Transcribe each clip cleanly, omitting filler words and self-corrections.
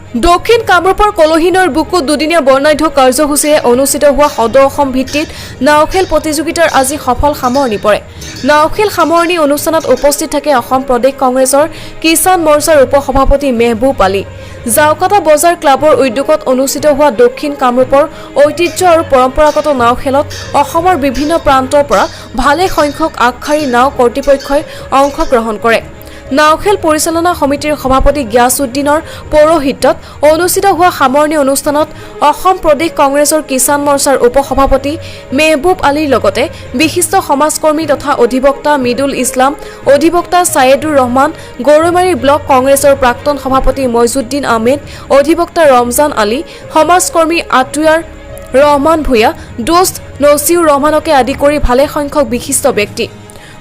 দক্ষিণ কামৰূপৰ কলহিনৰ বুকুত দুদিনীয়া বৰ্ণাঢ্য কাৰ্যসূচীৰে অনুষ্ঠিত হোৱা সদৌ অসম ভিত্তিত নাওখেল প্ৰতিযোগিতাৰ আজি সফল সামৰণি পৰে। নাওখেল সামৰণি অনুষ্ঠানত উপস্থিত থাকে অসম প্ৰদেশ কংগ্ৰেছৰ কিষাণ মৰ্চাৰ উপসভাপতি মেহবুব আলী। জাওকাটা বজাৰ ক্লাবৰ উদ্যোগত অনুষ্ঠিত হোৱা দক্ষিণ কামৰূপৰ ঐতিহ্য আৰু পৰম্পৰাগত নাওখেলত অসমৰ বিভিন্ন প্ৰান্তৰ পৰা ভালে সংখ্যক আগশাৰী নাও কৰ্তৃপক্ষই অংশগ্ৰহণ কৰে। নাওখেল পৰিচালনা সমিতিৰ সভাপতি গিয়াছউদ্দিনৰ পৌৰোহিত্যত অনুষ্ঠিত হোৱা সামৰণি অনুষ্ঠানত অসম প্ৰদেশ কংগ্ৰেছৰ কিষাণ মৰ্চাৰ উপসভাপতি মেহবুব আলীৰ লগতে বিশিষ্ট সমাজকৰ্মী তথা অধিবক্তা মিদুল ইছলাম, অধিবক্তা ছায়েদুৰ ৰহমান, গৌৰমাৰী ব্লক কংগ্ৰেছৰ প্ৰাক্তন সভাপতি মইজুদ্দিন আহমেদ, অধিবক্তা ৰমজান আলী, সমাজকৰ্মী আতুয়াৰ ৰহমান ভূঞা, দোস্ত নছিউৰ ৰহমানকে আদি কৰি ভালে সংখ্যক বিশিষ্ট ব্যক্তি।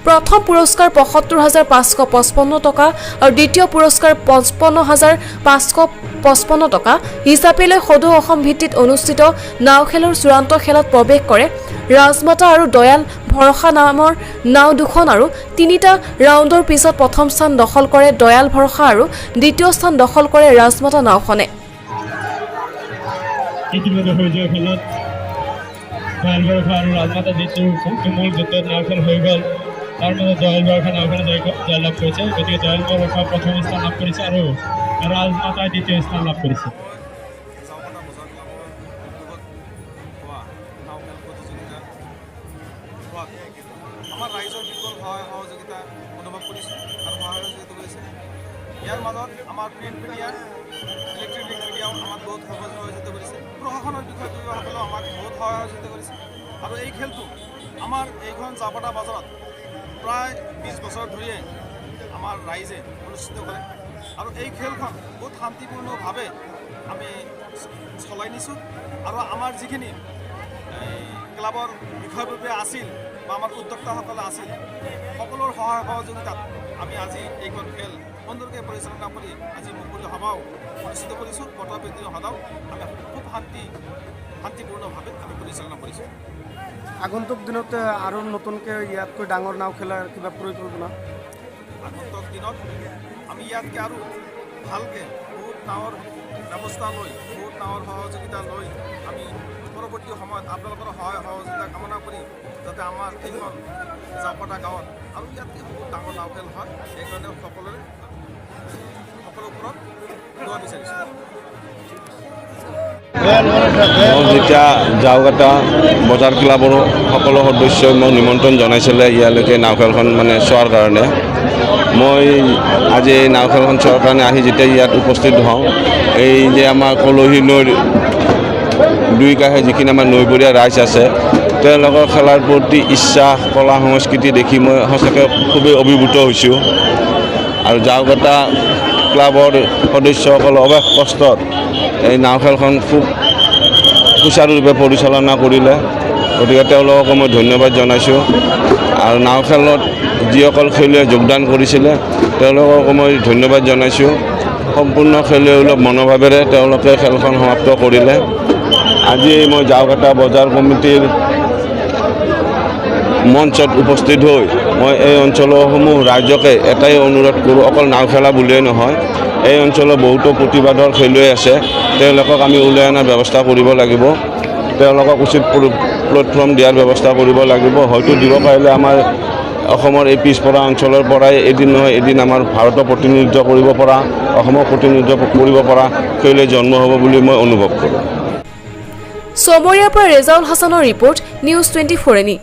প্ৰথম পুৰস্কাৰ ৭৫,৫৫৫ টকা আৰু দ্বিতীয় পুৰস্কাৰ ৫৫,৫৫৫ টকা হিচাপে লৈ সদৌ অসম ভিত্তিত অনুষ্ঠিত নাওখেলৰ চূড়ান্ত খেলত প্ৰৱেশ কৰে ৰাজমাতা আৰু দয়াল ভৰসা নামৰ নাও দুখন আৰু তিনিটা ৰাউণ্ডৰ পিছত প্ৰথম স্থান দখল কৰে দয়াল ভৰসা আৰু দ্বিতীয় স্থান দখল কৰে ৰাজমাতা নাওখনে। ইতিমধ্যে হৈ যোৱা খেলত দয়াল ভৰসা আৰু ৰাজমাতা যিটো মূল যুদ্ধত নাওখেল হৈ গ'ল, তাৰ মাজত দয়াল ভৰসা নাওখনে জয়লাভ কৰিছে। গতিকে দয়াল ভৰসা প্ৰথম স্থান লাভ কৰিছে আৰু ৰাজমাতাই দ্বিতীয় স্থান লাভ কৰিছে। আমাৰ ৰাইজৰ বিপুল সহায় সহযোগিতা অনুভৱ কৰিছোঁ আৰু সহায় সহযোগিতা কৰিছে। ইয়াৰ মাজত আমাৰ প্ৰিণ্ট মিডিয়া, ইলেক্ট্ৰনিক মিডিয়াও আমাক বহুত সহযোগিতা কৰিছে। প্ৰশাসনৰ বিষয়ববীয়াসকলেও আমাক বহুত সহায় সহযোগিতা কৰিছে। আৰু এই খেলটো আমাৰ এইখন জাওকাটা বজাৰত প্ৰায় ২০ বছৰ ধৰিয়ে আমাৰ ৰাইজে অনুষ্ঠিত কৰে আৰু এই খেলখন বহুত শান্তিপূৰ্ণভাৱে আমি চলাই নিছোঁ। আৰু আমাৰ যিখিনি ক্লাবৰ বিষয়ববীয়া আছিল বা আমাৰ উদ্যোক্তাসকল আছিল, সকলোৰ সহায় সহযোগিতাত আমি আজি এইখন খেল সুন্দৰকৈ পৰিচালনা কৰি আজি মুকলি সভাও অনুষ্ঠিত কৰিছোঁ। বতৰবিধি সদাও আমি খুব শান্তিপূৰ্ণভাৱে আমি পৰিচালনা কৰিছোঁ। আগন্তুক দিনত আৰু নতুনকৈ ইয়াতকৈ ডাঙৰ নাও খেলাৰ কিবা পৰিকল্পনা? আগন্তুক দিনত আমি ইয়াতকৈ আৰু ভালকৈ বহুত নাৱৰ ব্যৱস্থা লৈ, বহুত নাৱৰ সহযোগিতা লৈ আমি পৰৱৰ্তী সময়ত আপোনালোকৰ সহায় সহযোগিতা কামনা কৰি যাতে আমাৰ এইখন জাওকাটা গাঁৱত আৰু ইয়াতকৈ বহুত ডাঙৰ নাও খেল হয়, সেইকাৰণে সকলোৰ ওপৰত লোৱা বিচাৰিছোঁ। যেতিয়া জাওকাটা বজাৰ ক্লাবৰ সকলো সদস্যই মোক নিমন্ত্ৰণ জনাইছিলে ইয়ালৈকে নাওখেলখন চোৱাৰ কাৰণে, মই আজি এই নাওখেলখন চোৱাৰ কাৰণে আহি যেতিয়া ইয়াত উপস্থিত হওঁ, এই যে আমাৰ কলহী নৈৰ দুই কাষে যিখিনি আমাৰ নৈপৰীয়া ৰাইজ আছে, তেওঁলোকৰ খেলাৰ প্ৰতি ইচ্ছা, কলা সংস্কৃতি দেখি মই সঁচাকৈ খুবেই অভিভূত হৈছোঁ। আৰু জাওকাটা ক্লাবৰ সদস্যসকলৰ অশেষ কষ্টত এই নাওখেলখন খুব সুচাৰুৰূপে পৰিচালনা কৰিলে, গতিকে তেওঁলোককো মই ধন্যবাদ জনাইছোঁ। আৰু নাও খেলত যিসকল খেলুৱৈয়ে যোগদান কৰিছিলে তেওঁলোককো মই ধন্যবাদ জনাইছোঁ। সম্পূৰ্ণ খেলুৱৈসুলভ মনোভাৱেৰে তেওঁলোকে খেলখন সমাপ্ত কৰিলে। আজি মই জাওকাটা বজাৰ কমিটিৰ মঞ্চত উপস্থিত হৈ মই এই অঞ্চলসমূহ ৰাইজকে এটাই অনুৰোধ কৰোঁ, অকল নাও খেলা বুলিয়েই নহয়, এই অঞ্চলৰ বহুতো প্ৰতিবাদৰ খেলুৱৈ আছে, তেওঁলোকক আমি উলিয়াই অনাৰ ব্যৱস্থা কৰিব লাগিব। তেওঁলোকক উচিত প্লেটফৰ্ম দিয়াৰ ব্যৱস্থা কৰিব লাগিব। হয়তো দিব পাৰিলে আমাৰ অসমৰ এই পিছপৰা অঞ্চলৰ পৰাই এদিন নহয় এদিন আমাৰ ভাৰতৰ প্ৰতিনিধিত্ব কৰিব পৰা, অসমৰ প্ৰতিনিধিত্ব কৰিব পৰা খেলুৱৈ জন্ম হ'ব বুলি মই অনুভৱ কৰোঁ। চমৰীয়াৰ পৰা ৰেজাউল হাছানৰ ৰিপৰ্ট, নিউজ 24 এনি।